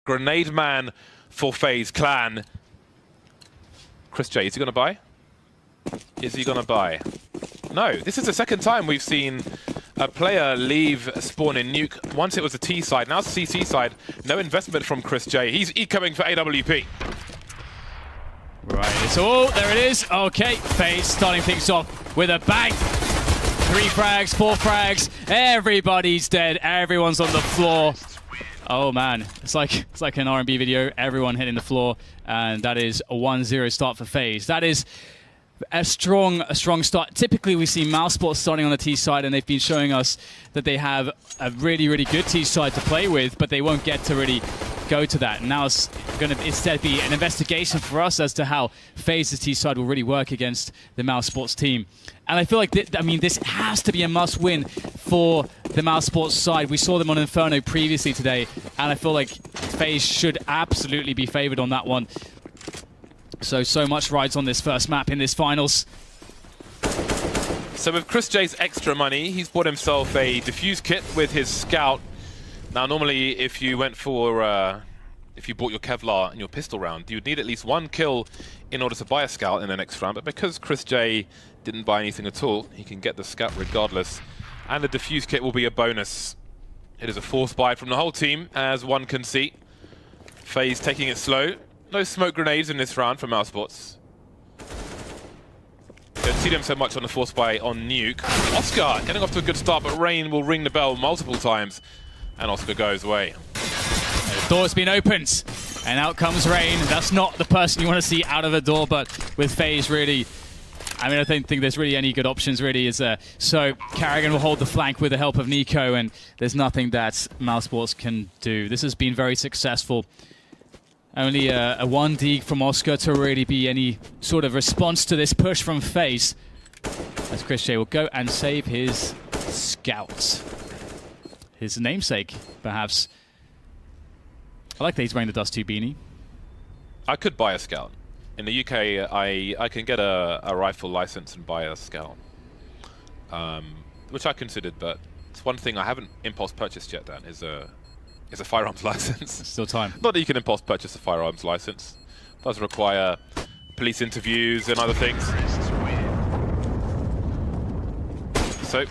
Grenade man for FaZe Clan. Chris J, is he going to buy? Is he going to buy? No, this is the second time we've seen a player leave spawn in Nuke. Once it was the T side, now it's the CT side. No investment from Chris J. He's ecoing for AWP. Right, there it is. Okay, FaZe starting things off with a bang. 3 frags, 4 frags. Everybody's dead. Everyone's on the floor. Oh man, it's like an R&B video. Everyone hitting the floor, and that is a 1-0 start for FaZe. That is a strong start. Typically, we see Mousesports starting on the T side, and they've been showing us that they have a really good T side to play with, but they won't get to really go to that. Now it's going to instead be an investigation for us as to how FaZe's T side will really work against the Mousesports team. And I feel like, this has to be a must-win for the Mousesports side. We saw them on Inferno previously today, and I feel like FaZe should absolutely be favored on that one. So much rides on this first map in this finals. So with Chris J's extra money, he's bought himself a defuse kit with his scout. Now, normally, if you went for, if you bought your Kevlar and your pistol round, you'd need at least 1 kill in order to buy a scout in the next round. But because Chris J didn't buy anything at all, he can get the scout regardless. And the defuse kit will be a bonus. It is a forced buy from the whole team, as one can see. FaZe taking it slow. No smoke grenades in this round for Mousesports. Don't see them so much on the force buy on Nuke. Oscar getting off to a good start, but Rain will ring the bell multiple times, and Oscar goes away. The door's been opened, and out comes Rain. That's not the person you want to see out of the door, but with FaZe really, I don't think there's really any good options really, is there? So Carrigan will hold the flank with the help of Nico, and there's nothing that Mousesports can do. This has been very successful. Only a 1D from Oscar to really be any sort of response to this push from FaZe. As Chris J will go and save his scout. His namesake, perhaps. I like that he's wearing the Dust 2 beanie. I could buy a scout. In the UK, I can get a rifle license and buy a scout. Which I considered, but it's one thing I haven't impulse purchased yet, Dan, is a firearms license. Still time. Not that you can impulse purchase a firearms license. It does require police interviews and other things. So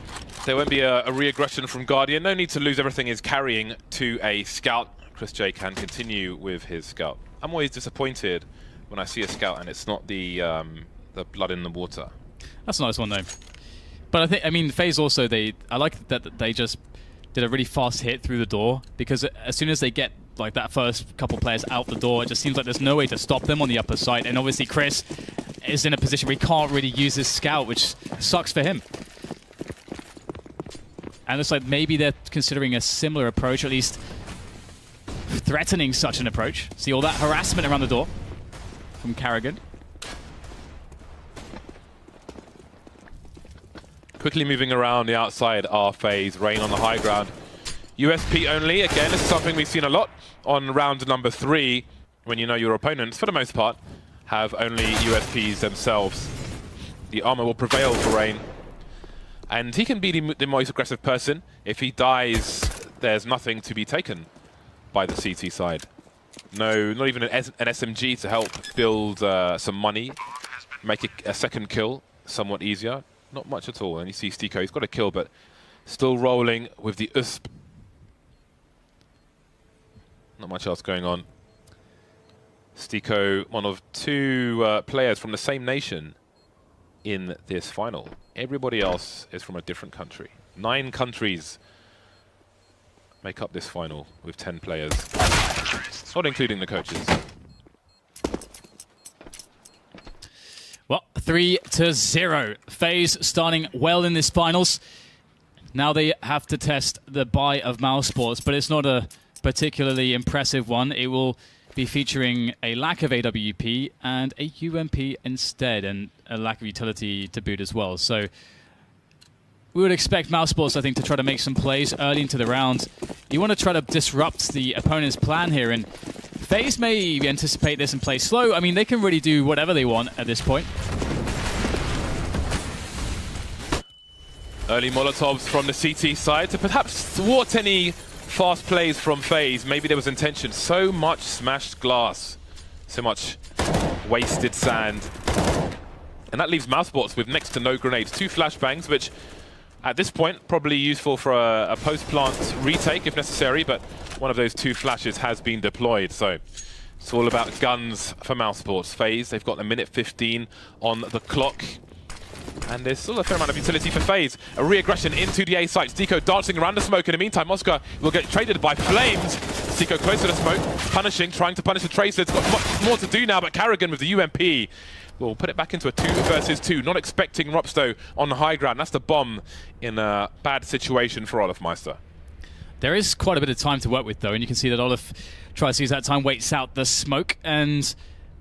there won't be a re-aggression from Guardian. No need to lose everything he's carrying to a scout. Chris J can continue with his scout. I'm always disappointed when I see a scout and it's not the blood in the water. That's a nice one though. But FaZe also, I like that they just did a really fast hit through the door, because as soon as they get like that first couple players out the door, it just seems like there's no way to stop them on the upper side. And obviously Chris is in a position where he can't really use his scout, which sucks for him. And it's like maybe they're considering a similar approach, or at least threatening such an approach. See all that harassment around the door from Carrigan. Quickly moving around the outside are FaZe. Rain on the high ground. USP only. Again, this is something we've seen a lot on round number 3, when you know your opponents, for the most part, have only USPs themselves. The armor will prevail for Rain. And he can be the most aggressive person. If he dies, there's nothing to be taken by the CT side. No, not even an SMG to help build some money, make a second kill somewhat easier. Not much at all. And you see Stico, he's got a kill, but still rolling with the USP. Not much else going on. Stico, one of 2 players from the same nation in this final. Everybody else is from a different country. 9 countries make up this final with 10 players, not including the coaches. Well, 3-0. FaZe starting well in this finals. Now they have to test the buy of Mousesports, but it's not a particularly impressive one. It will be featuring a lack of AWP and a UMP instead, and a lack of utility to boot as well. So we would expect Mousesports, I think, to try to make some plays early into the round. You want to try to disrupt the opponent's plan here, and FaZe may anticipate this and play slow. They can really do whatever they want at this point. Early Molotovs from the CT side to perhaps thwart any fast plays from FaZe. Maybe there was intention. So much smashed glass. So much wasted sand. And that leaves Mousesports with next to no grenades. 2 flashbangs, which at this point probably useful for a post-plant retake if necessary, but one of those 2 flashes has been deployed. So it's all about guns for Mousesports. FaZe, they've got a minute 15 on the clock. And there's still a fair amount of utility for FaZe. A re-aggression into the A site. Stico dancing around the smoke. In the meantime, Oscar will get traded by Flames. Stico close to the smoke, punishing, trying to punish the Tracer. It's got much more to do now, but Carrigan with the UMP will put it back into a 2 versus 2. Not expecting Ropsto on the high ground. That's the bomb in a bad situation for Olofmeister. There is quite a bit of time to work with, though, and you can see that Olof tries to use that time, waits out the smoke, and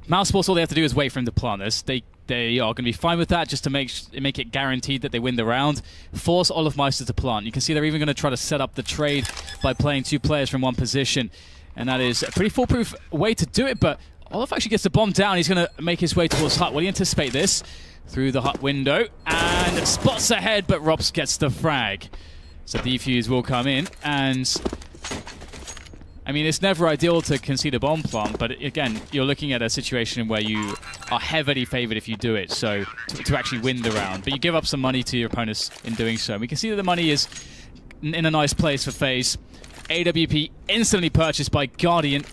Mousesports, all they have to do is wait for him to plant this. They are going to be fine with that, just to make it guaranteed that they win the round. Force Olofmeister to plant. You can see they're even going to try to set up the trade by playing 2 players from one position, and that is a pretty foolproof way to do it, but Olof actually gets the bomb down. He's going to make his way towards hut. Will he anticipate this? Through the hut window, and spots ahead, but Rops gets the frag. So defuse will come in, and I mean, it's never ideal to concede a bomb plant, but again, you're looking at a situation where you are heavily favored if you do it, so to actually win the round. But you give up some money to your opponents in doing so. And we can see that the money is in a nice place for FaZe. AWP instantly purchased by Guardian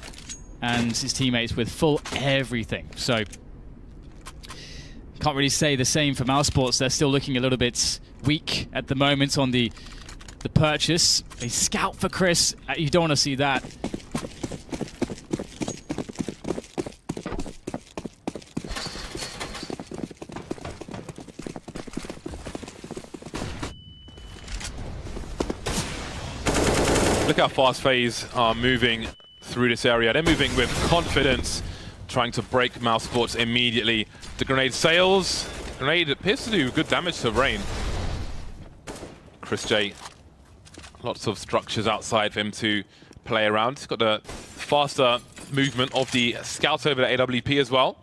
and his teammates with full everything. So can't really say the same for Mousesports. They're still looking a little bit weak at the moment on the purchase. They scout for Chris. You don't want to see that. Look how fast FaZe are moving through this area. They're moving with confidence, trying to break Mousesports immediately. The grenade sails. Grenade appears to do good damage to Rain. Chris J, lots of structures outside for him to play around. He's got the faster movement of the scout over the AWP as well.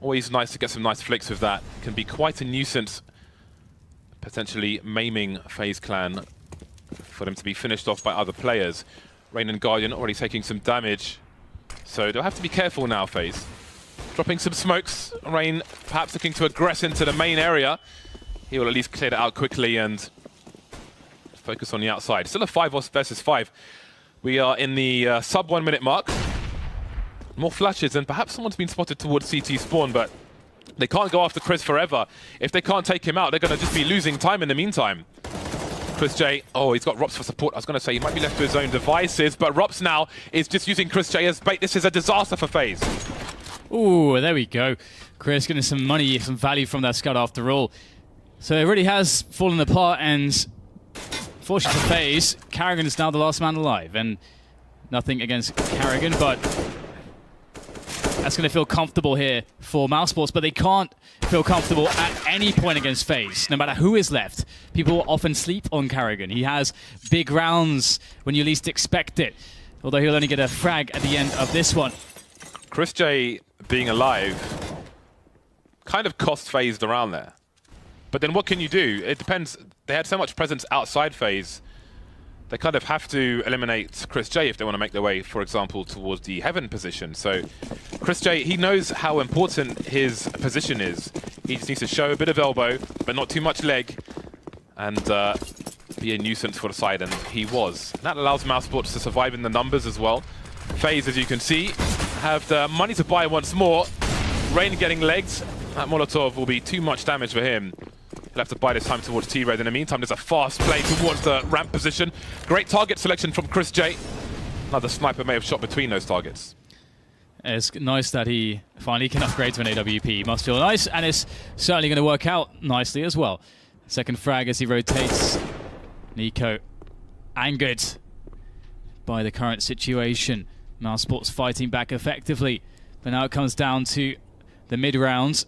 Always nice to get some nice flicks with that. Can be quite a nuisance, potentially maiming FaZe Clan for them to be finished off by other players. Rain and Guardian already taking some damage, so they'll have to be careful now, FaZe. Dropping some smokes. Rain perhaps looking to aggress into the main area. He will at least clear it out quickly and focus on the outside. Still a 5 versus 5. We are in the sub 1 minute mark. More flashes, and perhaps someone's been spotted towards CT spawn, but they can't go after Chris forever. If they can't take him out, they're going to just be losing time in the meantime. Chris J, oh, he's got Rops for support. I was going to say he might be left to his own devices, but Rops now is just using Chris J as bait. This is a disaster for FaZe. Ooh, there we go. Chris getting some money, some value from that scout after all. So it really has fallen apart, and fortunately for FaZe, Carrigan is now the last man alive, and nothing against Carrigan, but that's going to feel comfortable here for Mousesports, but they can't feel comfortable at any point against FaZe, no matter who is left. People often sleep on Carrigan. He has big rounds when you least expect it, although he'll only get a frag at the end of this one. Chris J being alive kind of cost FaZe the round there. But then what can you do? It depends. They had so much presence outside FaZe. They kind of have to eliminate Chris J if they want to make their way, for example, towards the Heaven position. So Chris J, he knows how important his position is. He just needs to show a bit of elbow, but not too much leg, and be a nuisance for the side, and he was. And that allows Mousesports to survive in the numbers as well. FaZe, as you can see, have the money to buy once more. Rain getting legs. That Molotov will be too much damage for him. He'll have to buy this time towards T-Red. In the meantime, there's a fast play towards the ramp position. Great target selection from Chris J. Another sniper may have shot between those targets. It's nice that he finally can upgrade to an AWP. Must feel nice, and it's certainly going to work out nicely as well. Second frag as he rotates. Nico angered by the current situation. Mousesports fighting back effectively, but now it comes down to the mid-rounds.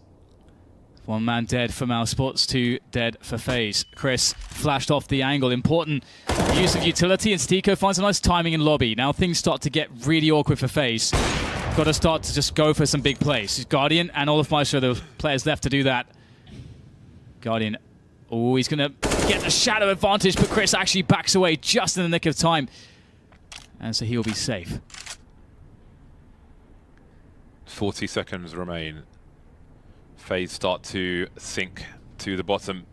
1 man dead for Mousesports, 2 dead for FaZe. Chris flashed off the angle. Important use of utility, and Stico finds a nice timing in lobby. Now things start to get really awkward for FaZe. Got to start to just go for some big plays. Guardian and Olofmeister are the players left to do that. Guardian, oh, he's going to get the shadow advantage, but Chris actually backs away just in the nick of time. and so he will be safe. 40 seconds remain. FaZe start to sink to the bottom.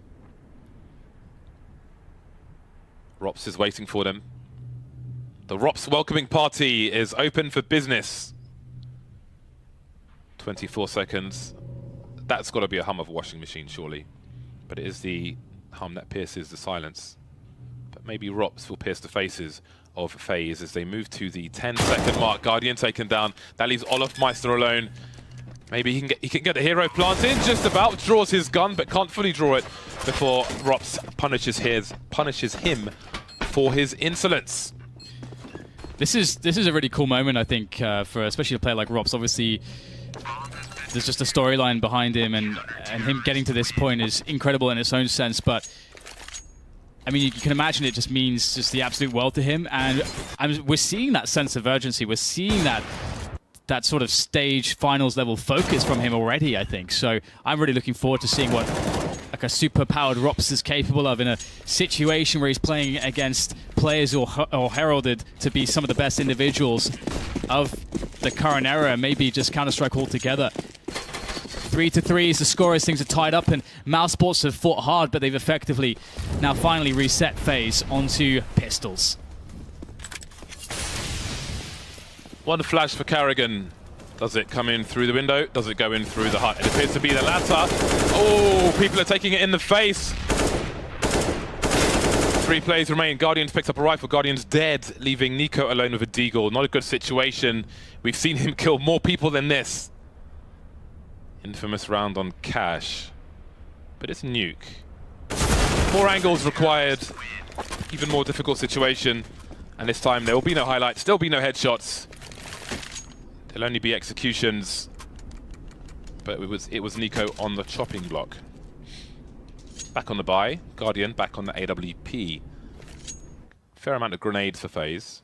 Rops is waiting for them. The Rops welcoming party is open for business. 24 seconds. That's got to be a hum of a washing machine, surely. But it is the hum that pierces the silence. But maybe Rops will pierce the faces of FaZe as they move to the 10-second mark. Guardian taken down. That leaves Olofmeister alone. Maybe he can get the hero planted. Just about draws his gun, but can't fully draw it before Rops punishes him for his insolence. This is a really cool moment, I think, for especially a player like Rops. Obviously, there's just a storyline behind him, and him getting to this point is incredible in its own sense. But I mean, you can imagine it just means just the absolute world to him, and we're seeing that sense of urgency. We're seeing that sort of stage finals level focus from him already, I think. So I'm really looking forward to seeing what like a super powered Rops is capable of in a situation where he's playing against players or heralded to be some of the best individuals of the current era, maybe just Counter-Strike altogether. 3-3 is the score as things are tied up, and Mousesports have fought hard, but they've effectively now finally reset FaZe onto pistols. One flash for Carrigan. Does it come in through the window? Does it go in through the hut? It appears to be the latter. Oh, people are taking it in the face. 3 plays remain. Guardians picks up a rifle. Guardian's dead, leaving Nico alone with a deagle. Not a good situation. We've seen him kill more people than this. Infamous round on Cash. But it's Nuke. More angles required. Even more difficult situation. And this time there will be no highlights. There'll be no headshots. There'll only be executions. But it was Nico on the chopping block. Back on the buy. Guardian back on the AWP. Fair amount of grenades for FaZe.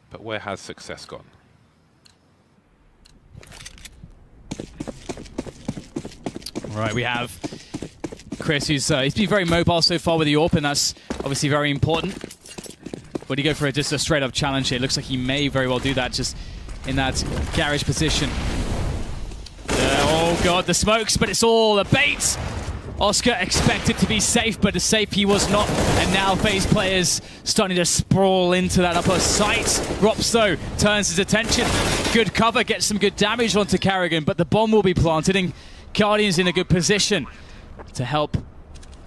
But where has success gone? Right, we have Chris, who's he's been very mobile so far with the AWP, and that's obviously very important. When you go for just a straight-up challenge here, it looks like he may very well do that, just in that garage position. Oh god, the smokes, but it's all a bait. Oscar expected to be safe, but safe he was not. And now FaZe players starting to sprawl into that upper site. Rops, though, turns his attention. Good cover, gets some good damage onto Carrigan, but the bomb will be planted, and Guardian's in a good position to help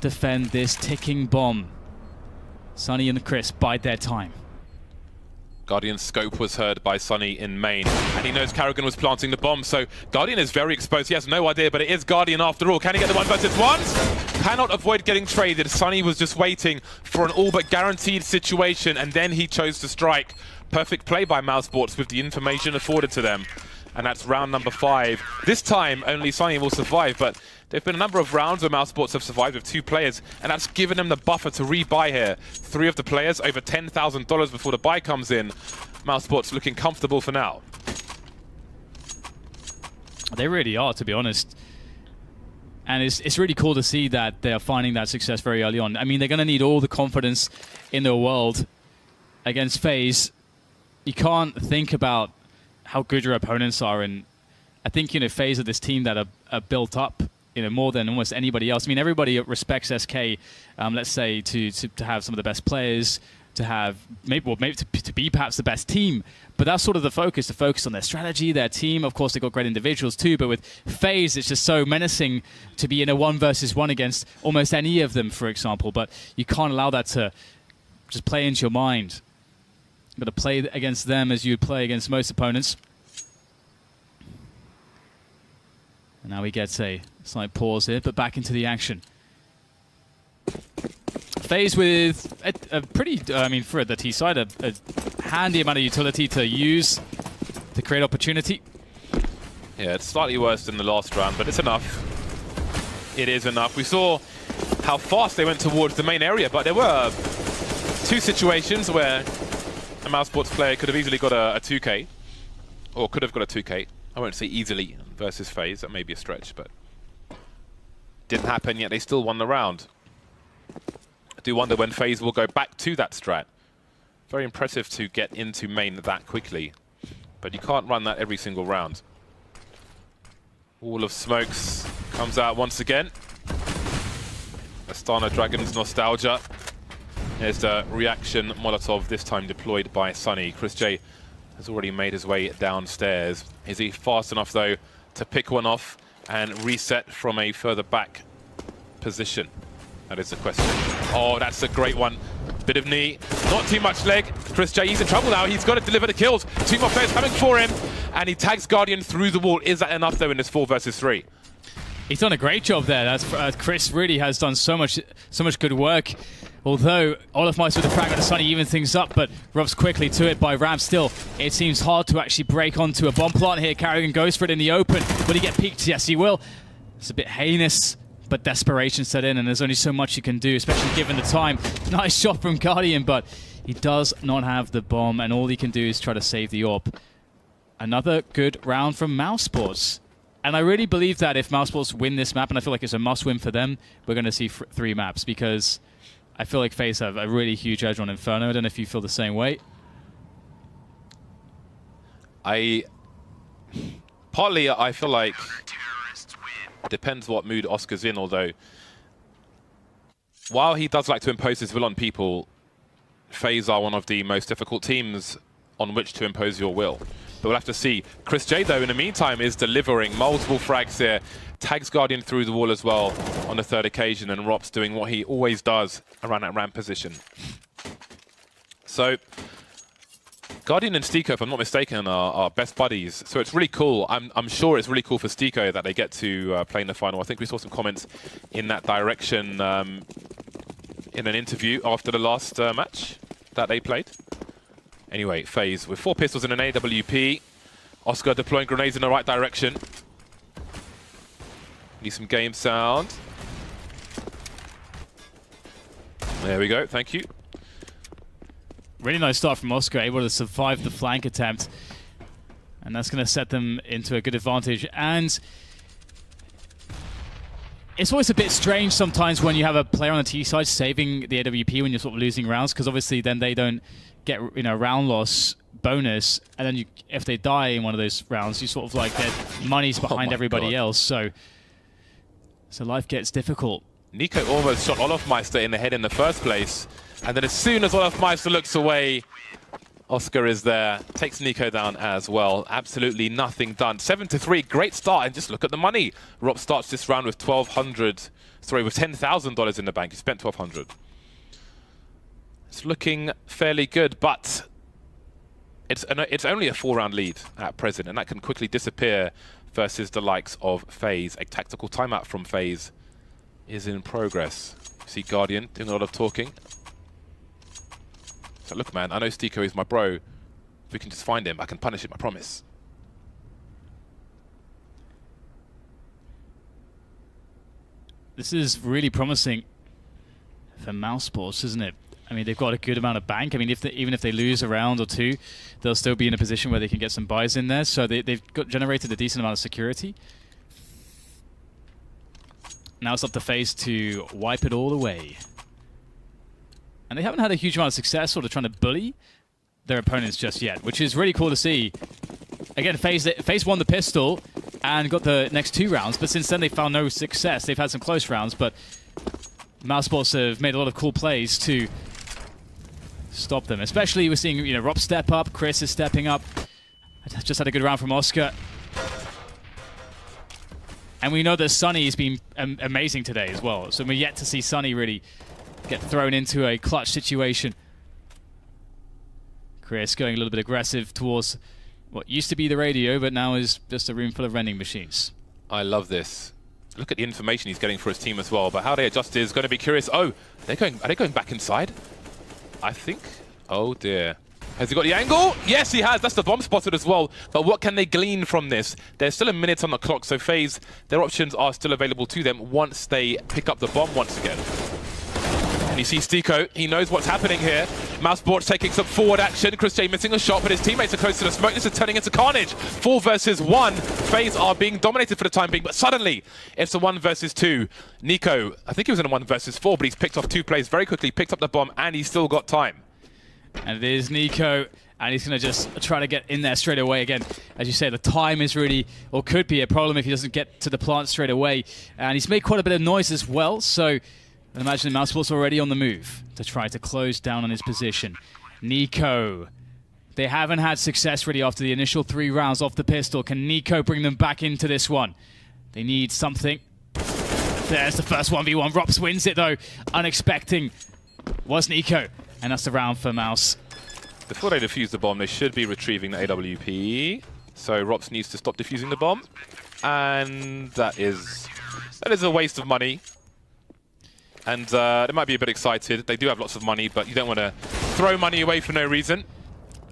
defend this ticking bomb. Sunny and Chris bide their time. Guardian's scope was heard by Sunny in main, and he knows Carrigan was planting the bomb, so Guardian is very exposed. He has no idea, but it is Guardian after all. Can he get the 1 versus 1? Cannot avoid getting traded. Sunny was just waiting for an all but guaranteed situation, and then he chose to strike. Perfect play by Mousesports with the information afforded to them. And that's round number 5. This time, only Sunny will survive, but there have been a number of rounds where Mousesports have survived with 2 players, and that's given them the buffer to rebuy here. 3 of the players, over $10,000 before the buy comes in. Mousesports looking comfortable for now. They really are, to be honest. And it's really cool to see that they're finding that success very early on. I mean, they're going to need all the confidence in the world against FaZe. You can't think about how good your opponents are, and I think, you know, FaZe are this team that are built up, you know, more than almost anybody else. I mean, everybody respects SK, let's say, to have some of the best players, to have maybe to be perhaps the best team, but that's sort of the focus on their strategy, their team. Of course, they've got great individuals too, but with FaZe, it's just so menacing to be in a 1 versus 1 against almost any of them, for example. But you can't allow that to just play into your mind. You've got to play against them as you would play against most opponents. And now we get a slight pause here, but back into the action. FaZe with a pretty, I mean, for the T side, a handy amount of utility to use to create opportunity. Yeah, it's slightly worse than the last round, but it's enough. It is enough. We saw how fast they went towards the main area, but there were 2 situations where a Mousesports player could have easily got a 2K, or could have got a 2K. I won't say easily versus FaZe, that may be a stretch, but didn't happen, yet they still won the round. I do wonder when FaZe will go back to that strat. Very impressive to get into main that quickly. But you can't run that every single round. Wall of Smokes comes out once again. Astana Dragons nostalgia. There's the reaction Molotov, this time deployed by Sunny. Chris J has already made his way downstairs. Is he fast enough, though, to pick one off and reset from a further back position? That is the question. Oh, that's a great one. Bit of knee, not too much leg. Chris J, he's in trouble now. He's got to deliver the kills. 2 more players coming for him, and he tags Guardian through the wall. Is that enough, though, in this 4 versus 3? He's done a great job there. That's, Chris really has done so much good work. Although Olafmeister with the fragment of Sunny even things up, but rubs quickly to it by Ram. Still, it seems hard to actually break onto a bomb plant here. Carrigan goes for it in the open. Will he get peeked? Yes, he will. It's a bit heinous, but desperation set in, and there's only so much you can do, especially given the time. Nice shot from Guardian, but he does not have the bomb, and all he can do is try to save the AWP. Another good round from Mousesports. And I really believe that if Mousesports win this map, and I feel like it's a must-win for them, we're going to see 3 maps, because I feel like FaZe have a really huge edge on Inferno. I don't know if you feel the same way. Partly, I feel like it depends what mood Oscar's in, although while he does like to impose his will on people, FaZe are one of the most difficult teams on which to impose your will. But we'll have to see. Chris J, though, in the meantime, is delivering multiple frags here. Tags Guardian through the wall as well on the 3rd occasion, and Rop's doing what he always does around that ramp position. So Guardian and Stiko, if I'm not mistaken, are best buddies. So it's really cool. I'm sure it's really cool for Stiko that they get to play in the final. I think we saw some comments in that direction in an interview after the last match that they played. Anyway, FaZe with 4 pistols and an AWP. Oscar deploying grenades in the right direction. Need some game sound. There we go, thank you. Really nice start from Oscar, able to survive the flank attempt. And that's going to set them into a good advantage. And it's always a bit strange sometimes when you have a player on the T side saving the AWP when you're sort of losing rounds, because obviously then they don't get, you know, round loss bonus, and then if they die in one of those rounds, you sort of like their money's behind everybody else. So life gets difficult. Nico almost shot Olafmeister in the head in the first place, and then as soon as Olafmeister looks away, Oscar is there, takes Nico down as well. Absolutely nothing done. 7-3, great start, and just look at the money. Rob starts this round with $10,000 in the bank. He spent $1,200. It's looking fairly good, but it's only a 4-round lead at present, and that can quickly disappear versus the likes of FaZe. A tactical timeout from FaZe is in progress. See Guardian doing a lot of talking. So look, man, I know Stiko is my bro. If we can just find him, I can punish him, I promise. This is really promising for Mousesports, isn't it? I mean, they've got a good amount of bank. I mean, even if they lose a round or 2, they'll still be in a position where they can get some buys in there. So they've generated a decent amount of security. Now it's up to FaZe to wipe it all away. And they haven't had a huge amount of success sort of trying to bully their opponents just yet, which is really cool to see. Again, FaZe won the pistol and got the next 2 rounds, but since then they've found no success. They've had some close rounds, but Mousesports have made a lot of cool plays to stop them. Especially we're seeing, you know, Rob step up, Chris is stepping up. Just had a good round from Oscar. And we know that Sunny has been amazing today as well. So we're yet to see Sunny really get thrown into a clutch situation. Chris going a little bit aggressive towards what used to be the radio, but now is just a room full of vending machines. I love this. Look at the information he's getting for his team as well. But how they adjust is going to be curious. Oh, are they going back inside? I think. Oh dear. Has he got the angle? Yes, he has. That's the bomb spotted as well. But what can they glean from this? There's still a minute on the clock, so FaZe, their options are still available to them once they pick up the bomb once again. And you see Stiko, he knows what's happening here. Mousesports taking some forward action. Chris J missing a shot, but his teammates are close to the smoke. This is turning into carnage. 4 versus 1. FaZe are being dominated for the time being, but suddenly it's a 1 versus 2. Nico, I think he was in a 1 versus 4, but he's picked off 2 plays very quickly, picked up the bomb, and he's still got time. And it is Nico, and he's going to just try to get in there straight away again. As you say, the time is really, or could be a problem if he doesn't get to the plant straight away. And he's made quite a bit of noise as well, so I imagine Mousesports already on the move to try to close down on his position. Nico. They haven't had success really after the initial 3 rounds off the pistol. Can Nico bring them back into this one? They need something. There's the first 1v1. Rops wins it though. Unexpecting was Nico. And that's the round for Mouse. Before they defuse the bomb, they should be retrieving the AWP. So Rops needs to stop defusing the bomb. And that is a waste of money. And they might be a bit excited. They do have lots of money, but you don't want to throw money away for no reason.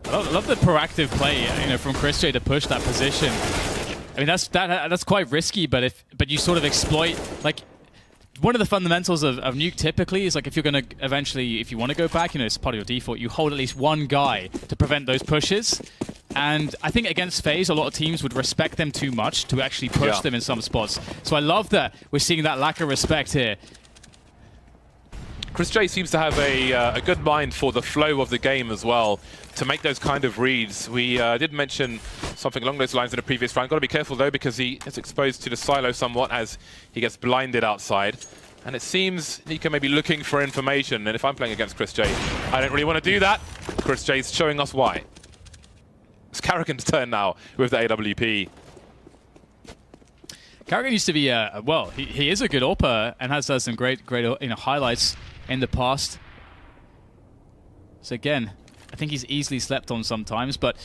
I love the proactive play, you know, from Chris J to push that position. I mean, that's quite risky, but you sort of exploit, like, one of the fundamentals of Nuke typically is, like, if you're going to eventually, if you want to go back, you know, it's part of your default, you hold at least one guy to prevent those pushes. And I think against FaZe, a lot of teams would respect them too much to actually push them in some spots. So I love that we're seeing that lack of respect here. Chris J seems to have a good mind for the flow of the game as well, to make those kind of reads. We did mention something along those lines in a previous round. Got to be careful though, because he is exposed to the silo somewhat as he gets blinded outside. And it seems Nico may be looking for information, and if I'm playing against Chris J, I don't really want to do that. Chris J's showing us why. It's Carrigan's turn now with the AWP. Carrigan used to be, well, he is a good AWPer and has done some great highlights in the past. So again, I think he's easily slept on sometimes, but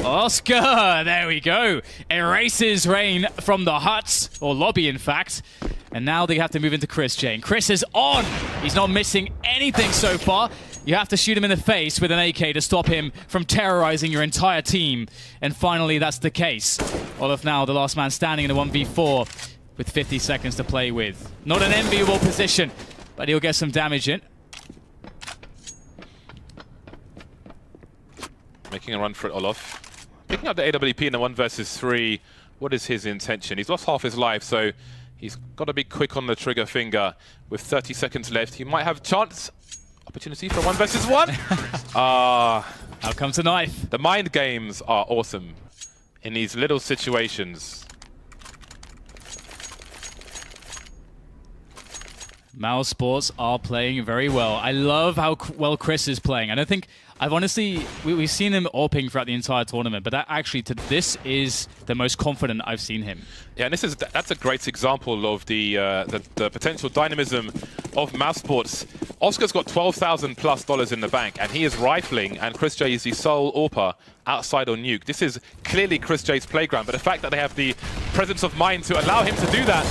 Oscar, there we go. Erases Rain from the hut, or lobby in fact. And now they have to move into Chris J. Chris is on. He's not missing anything so far. You have to shoot him in the face with an AK to stop him from terrorizing your entire team. And finally, that's the case. Olaf now, the last man standing in a 1v4 with 50 seconds to play with. Not an enviable position, but he'll get some damage in. Making a run for it, Olaf. Picking up the AWP in a 1 versus 3. What is his intention? He's lost half his life, so he's got to be quick on the trigger finger. With 30 seconds left, he might have a chance. Opportunity for a 1 versus 1. Out comes a knife. The mind games are awesome in these little situations. Mousesports are playing very well. I love how well Chris is playing. I don't think I've honestly, we've seen him AWPing throughout the entire tournament, but that actually, this is the most confident I've seen him. Yeah, and that's a great example of the potential dynamism of Mousesports. Oscar's got $12,000+ in the bank, and he is rifling, and Chris J is the sole AWPer outside on Nuke. This is clearly Chris J's playground, but the fact that they have the presence of mind to allow him to do that.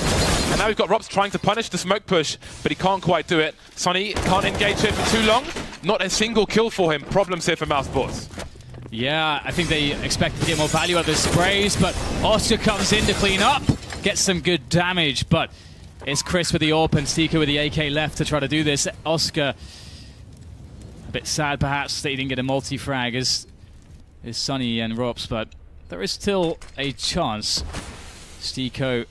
And now we've got Rops trying to punish the smoke push, but he can't quite do it. Sonny can't engage here for too long. Not a single kill for him. Problems here for Mousesports. Yeah, I think they expected to get more value out of the sprays, but Oscar comes in to clean up, gets some good damage, but it's Chris with the AWP and Stika with the AK left to try to do this. Oscar, a bit sad perhaps that he didn't get a multi-frag as Sonny and Rops, but there is still a chance. Stiko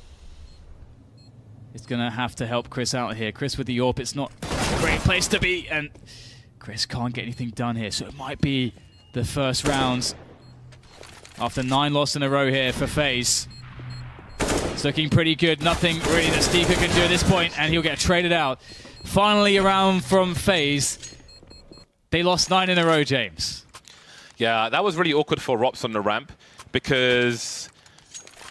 is going to have to help Chris out here. Chris with the AWP, it's not a great place to be, and Chris can't get anything done here, so it might be the first round after 9 losses in a row here for FaZe. It's looking pretty good. Nothing really that Stika can do at this point, and he'll get traded out. Finally, a round from FaZe. They lost 9 in a row, James. Yeah, that was really awkward for Rops on the ramp because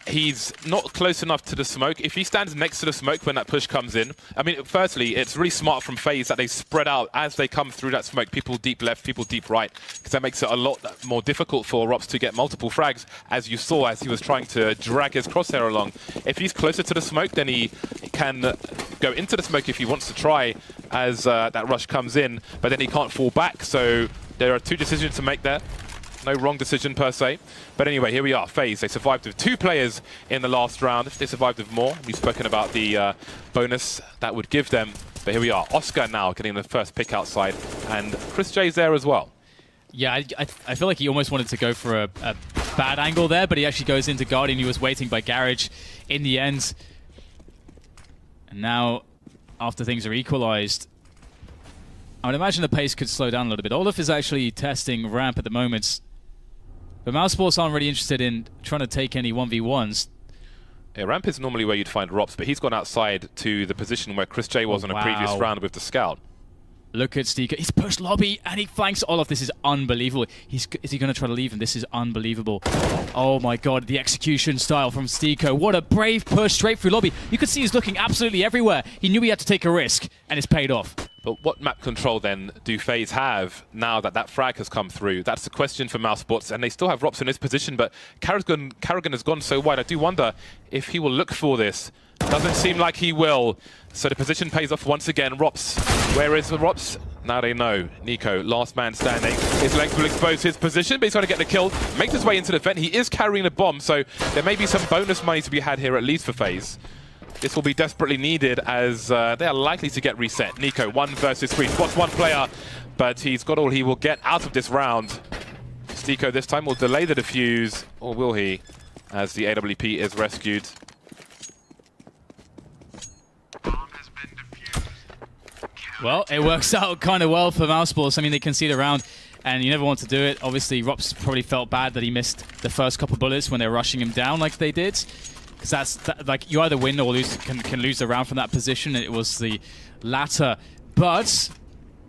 he's not close enough to the smoke. If he stands next to the smoke when that push comes in, I mean, firstly, it's really smart from FaZe that they spread out as they come through that smoke. People deep left, people deep right, because that makes it a lot more difficult for Rops to get multiple frags, as you saw as he was trying to drag his crosshair along. If he's closer to the smoke, then he can go into the smoke if he wants to try as that rush comes in, but then he can't fall back. So there are 2 decisions to make there. No wrong decision per se. But anyway, here we are. FaZe, they survived with 2 players in the last round. If they survived with more, we've spoken about the bonus that would give them. But here we are. Oscar now getting the first pick outside. And Chris J's there as well. Yeah, I feel like he almost wanted to go for a bad angle there, but he actually goes into Guardian. He was waiting by Garage in the end. And now, after things are equalized, I would imagine the pace could slow down a little bit. Olaf is actually testing ramp at the moment. But Mousesports aren't really interested in trying to take any 1v1s. Yeah, ramp is normally where you'd find Rops, but he's gone outside to the position where Chris J was on a previous round with the scout. Look at Stika. He's pushed lobby and he flanks Olaf. This is unbelievable. Is he going to try to leave him? This is unbelievable. Oh my god, the execution style from Stiko. What a brave push straight through lobby. You could see he's looking absolutely everywhere. He knew he had to take a risk and it's paid off. But what map control then do FaZe have now that that frag has come through? That's the question for Mousesports, and they still have Rops in his position, but Karrigan has gone so wide. I do wonder if he will look for this. Doesn't seem like he will. So the position pays off once again. Rops, where is the Rops? Now they know. Nico, last man standing. His legs will expose his position, but he's trying to get the kill. Makes his way into the vent. He is carrying a bomb, so there may be some bonus money to be had here, at least for FaZe. This will be desperately needed as they are likely to get reset. Nico, 1 versus 3. Spots one player, but he's got all he will get out of this round. Stiko this time will delay the defuse, or will he, as the AWP is rescued. Well, it works out kind of well for Mousesports. I mean, they concede a round, and you never want to do it. Obviously, Rops probably felt bad that he missed the first couple bullets when they were rushing him down like they did. Because that's like, you either win or lose, can lose the round from that position. It was the latter. But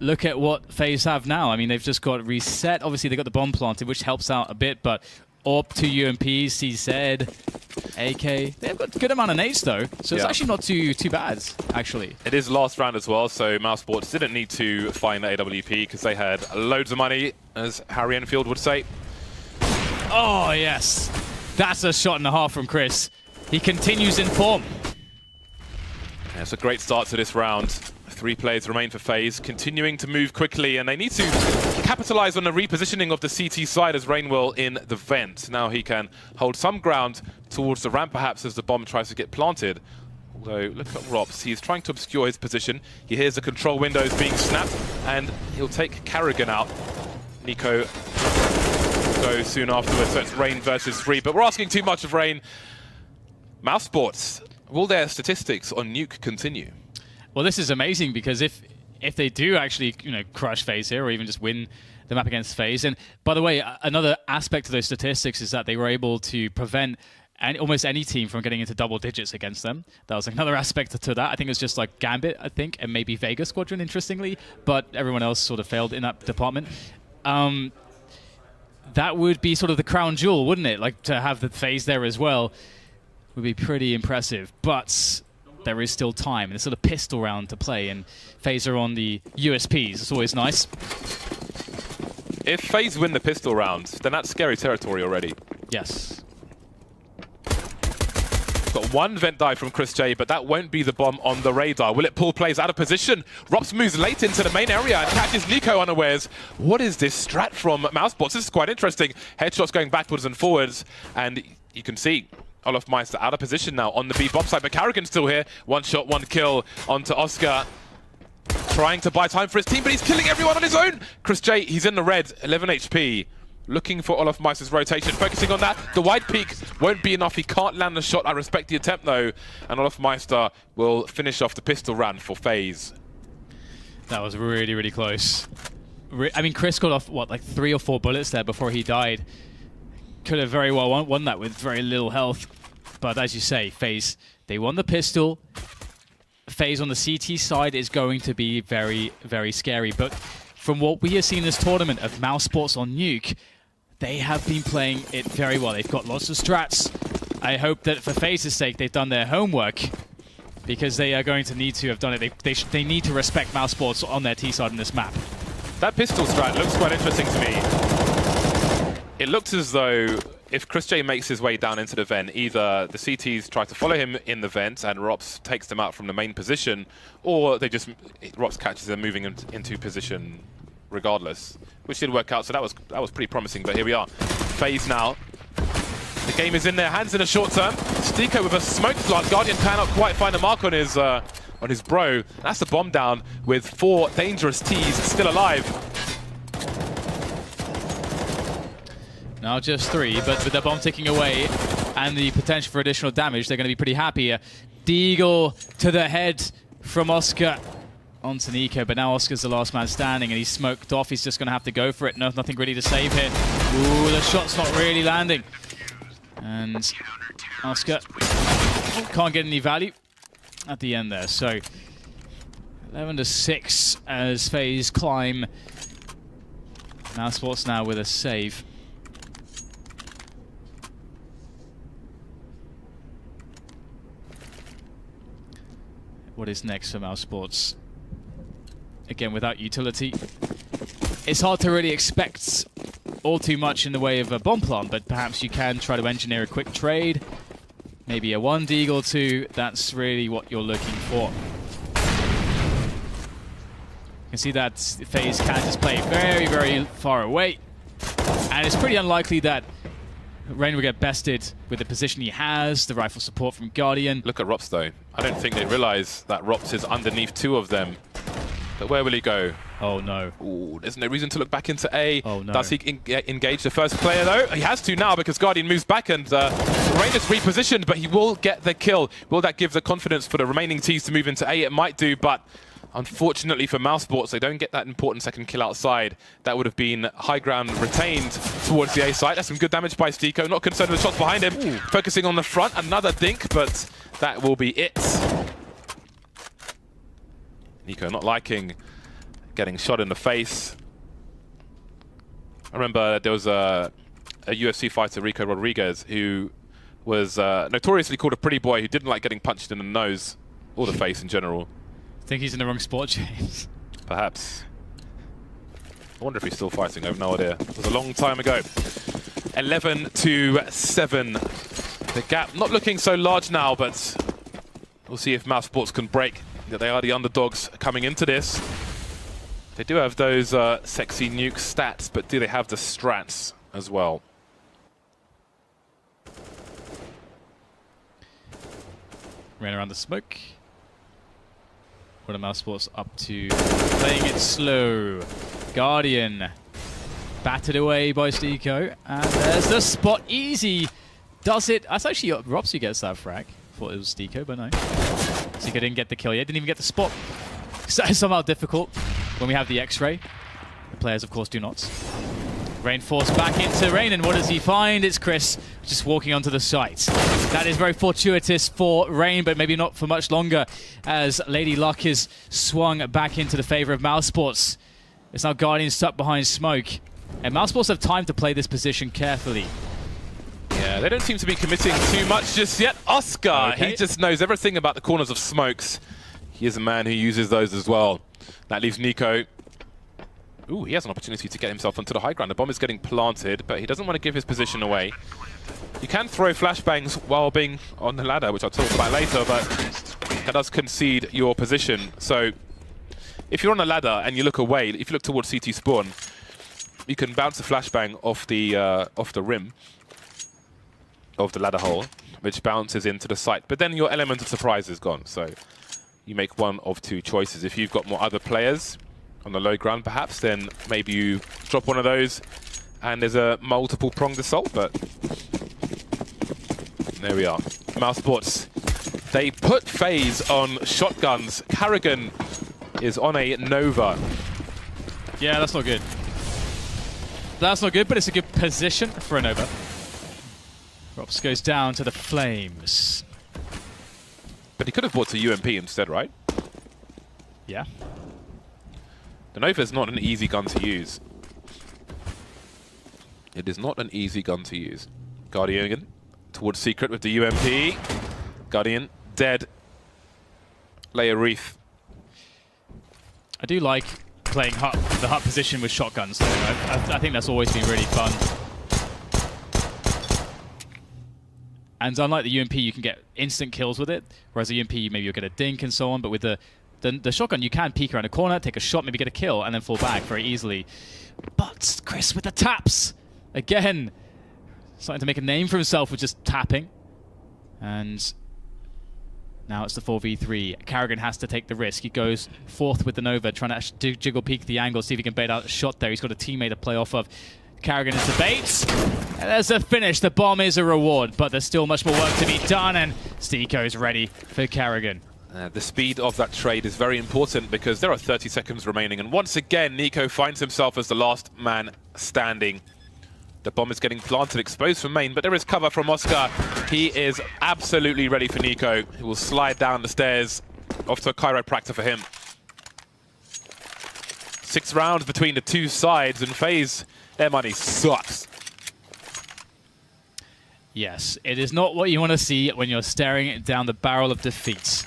look at what FaZe have now. I mean, they've just got reset. Obviously, they got the bomb planted, which helps out a bit. But AWP, 2 UMPs, CZ, AK. They've got a good amount of nades, though. So it's actually not too bad, actually. It is last round as well, so Mousesports didn't need to find the AWP because they had loads of money, as Harry Enfield would say. Oh, yes. That's a shot and a half from Chris. He continues in form. Yeah, it's a great start to this round. 3 players remain for FaZe, continuing to move quickly, and they need to capitalize on the repositioning of the CT side as Rain will in the vent. Now he can hold some ground towards the ramp, perhaps, as the bomb tries to get planted. Although, look at Rops. He's trying to obscure his position. He hears the control windows being snapped, and he'll take Karrigan out. Nico goes soon afterwards, so it's Rain versus 3. But we're asking too much of Rain. Mousesports, will their statistics on Nuke continue? Well, this is amazing because if they do actually, crush FaZe here or even just win the map against FaZe, and by the way, another aspect of those statistics is that they were able to prevent almost any team from getting into double digits against them. That was another aspect to that. I think it was just like Gambit, I think, and maybe Vega Squadron, interestingly, but everyone else sort of failed in that department. That would be sort of the crown jewel, wouldn't it? Like, to have the FaZe there as well would be pretty impressive, but there is still time. There's sort of pistol round to play, and FaZe are on the USPs. It's always nice. If FaZe win the pistol round, then that's scary territory already. Yes. Got 1 vent dive from Chris J, but that won't be the bomb on the radar. Will it pull plays out of position? Rops moves late into the main area and catches Nico unawares. What is this strat from Mousesports? This is quite interesting. Headshots going backwards and forwards, and you can see Olaf Meister out of position now on the B bomb side, but Karrigan's still here. 1 shot, 1 kill onto Oscar. Trying to buy time for his team, but he's killing everyone on his own. Chris J, he's in the red, 11 HP. Looking for Olaf Meister's rotation, focusing on that. The wide peak won't be enough. He can't land the shot. I respect the attempt, though. And Olaf Meister will finish off the pistol round for FaZe. That was really, really close. I mean, Chris got off, what, like 3 or 4 bullets there before he died. Could have very well won that with very little health. But as you say, FaZe, they won the pistol. FaZe on the CT side is going to be very, very scary. But from what we have seen in this tournament of Mousesports on Nuke, they have been playing it very well. They've got lots of strats. I hope that for FaZe's sake, they've done their homework, because they are going to need to have done it. They need to respect Mousesports on their T side in this map. That pistol strat looks quite interesting to me. It looks as though if Chris J makes his way down into the vent, either the CTs try to follow him in the vent and Rops takes them out from the main position, or Rops catches them moving into position regardless, which did work out. So that was pretty promising. But here we are, FaZe now. The game is in their hands in a short term. Stiko with a smoke plant. Guardian cannot quite find a mark on his bro. That's the bomb down with 4 dangerous Ts still alive. Now just 3, but with the bomb ticking away and the potential for additional damage, they're going to be pretty happy. Deagle to the head from Oscar. onto Nico, but now Oscar's the last man standing, and he's smoked off. He's just going to have to go for it. Nothing really to save here. Ooh, the shot's not really landing. And Oscar can't get any value at the end there. So 11-6 as FaZe climb. Mousesports now with a save. What is next for Mousesports? Again, without utility, it's hard to really expect all too much in the way of a bomb plant, but perhaps you can try to engineer a quick trade. Maybe a 1 Deagle or 2. That's really what you're looking for. You can see that FaZe can just play very, very far away. And it's pretty unlikely that Rain will get bested with the position he has, the rifle support from Guardian. Look at Rops though. I don't think they realize that Rops is underneath 2 of them. But where will he go? Oh no. Ooh, there's no reason to look back into A. Oh no. Does he engage the first player though? He has to now because Guardian moves back and Rain is repositioned, but he will get the kill. Will that give the confidence for the remaining teams to move into A? It might do, but unfortunately for Mousesports, they don't get that important second kill outside. That would have been high ground retained towards the A side. That's some good damage by Stico. Not concerned with the shots behind him. Ooh. Focusing on the front. Another dink, but that will be it. Nico not liking getting shot in the face. I remember there was a UFC fighter, Rico Rodriguez, who was notoriously called a pretty boy who didn't like getting punched in the nose or the face in general. I think he's in the wrong sport, James. Perhaps. I wonder if he's still fighting. I have no idea. It was a long time ago. 11-7. The gap not looking so large now, but we'll see if Mousesports can break. They are the underdogs coming into this. They do have those sexy nuke stats, but do they have the strats as well? Ran around the smoke. What are Mousesports up to? Playing it slow. Guardian battered away by Stico. And there's the spot. Easy does it. That's actually Rops who gets that frag. Thought it was Stico, but no. Stico didn't get the kill yet. Didn't even get the spot. So that is somehow difficult when we have the X-ray. The players, of course, do not. Rain forced back into Rain, and what does he find? It's Chris just walking onto the site. That is very fortuitous for Rain, but maybe not for much longer, as Lady Luck is swung back into the favor of Mousesports. It's now Guardian stuck behind smoke, and Mousesports have time to play this position carefully. Yeah, they don't seem to be committing too much just yet. Oscar, okay. He just knows everything about the corners of smokes. He is a man who uses those as well. That leaves Nico. Ooh, he has an opportunity to get himself onto the high ground. The bomb is getting planted, but he doesn't want to give his position away. You can throw flashbangs while being on the ladder, which I'll talk about later, but that does concede your position. So if you're on the ladder and you look away, if you look towards CT spawn, you can bounce a flashbang off the rim of the ladder hole, which bounces into the site. But then your element of surprise is gone. So you make one of 2 choices. If you've got more other players on the low ground, perhaps, then maybe you drop one of those and there's a multiple pronged assault, but there we are. Mousesports, they put FaZe on shotguns. Carrigan is on a Nova. Yeah, that's not good. That's not good, but it's a good position for a Nova. Rops goes down to the Flames. But he could have bought a UMP instead, right? Yeah. The Nova is not an easy gun to use. It is not an easy gun to use. Guardian towards Secret with the UMP. Guardian dead. Layer Wreath. I do like playing the hut position with shotguns, though. I think that's always been really fun. And unlike the UMP, you can get instant kills with it, whereas the UMP, maybe you'll get a dink and so on, but with the shotgun, you can peek around a corner, take a shot, maybe get a kill, and then fall back very easily. But Chris with the taps! Again, starting to make a name for himself with just tapping. And now it's the 4v3. Carrigan has to take the risk. He goes forth with the Nova, trying to jiggle peek the angle, see if he can bait out a shot there. He's got a teammate to play off of. Carrigan is the bait. And there's the finish. The bomb is a reward, but there's still much more work to be done, and Stico's ready for Carrigan. The speed of that trade is very important because there are 30 seconds remaining. And once again, Nico finds himself as the last man standing. The bomb is getting planted, exposed from main, but there is cover from Oscar. He is absolutely ready for Nico. He will slide down the stairs off to a chiropractor for him. 6 rounds between the two sides, and FaZe, their money sucks. Yes, it is not what you want to see when you're staring down the barrel of defeat.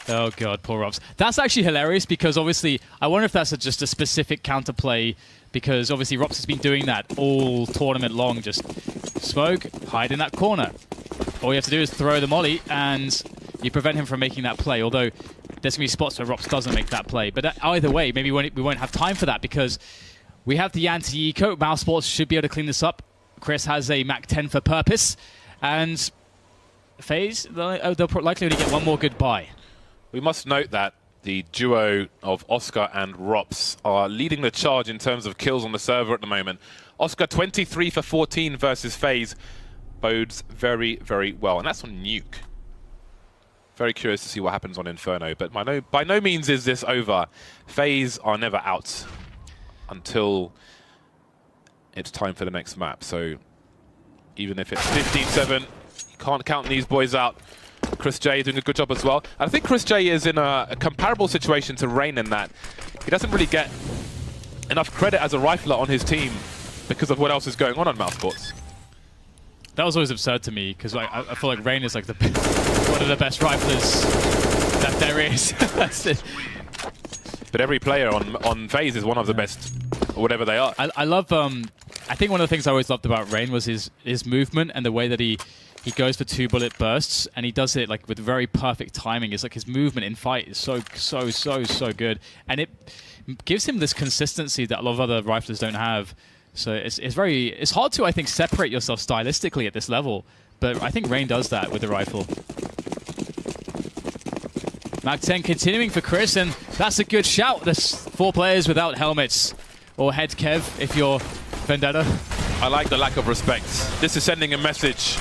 Oh god, poor Robs. That's actually hilarious because obviously, I wonder if that's just a specific counterplay because obviously Robs has been doing that all tournament long. Just smoke, hide in that corner. All you have to do is throw the molly and you prevent him from making that play. Although there's going to be spots where Robs doesn't make that play. But either way, maybe we won't have time for that because we have the anti-eco. Mousesports should be able to clean this up. Chris has a Mac 10 for purpose. And FaZe, they'll likely only get one more goodbye. We must note that the duo of Oscar and Rops are leading the charge in terms of kills on the server at the moment. Oscar 23 for 14 versus FaZe bodes very, very well. And that's on Nuke. Very curious to see what happens on Inferno. But by no means is this over. FaZe are never out until it's time for the next map. So even if it's 15-7, you can't count these boys out. Chris J doing a good job as well. I think Chris J is in a comparable situation to Rain in that he doesn't really get enough credit as a rifler on his team because of what else is going on Mousesports. That was always absurd to me because I feel like Rain is like one of the best riflers that there is. That's it. But every player on FaZe is one of the best, whatever they are. I love. I think one of the things I always loved about Rain was his movement and the way that he goes for 2-bullet bursts, and he does it like with very perfect timing. It's like his movement in fight is so good, and it gives him this consistency that a lot of other riflers don't have. So it's hard to, I think, separate yourself stylistically at this level, but I think Rain does that with the rifle. Mac 10 continuing for Chris, and that's a good shout. There's 4 players without helmets, or head Kev if you're Vendetta. I like the lack of respect. This is sending a message.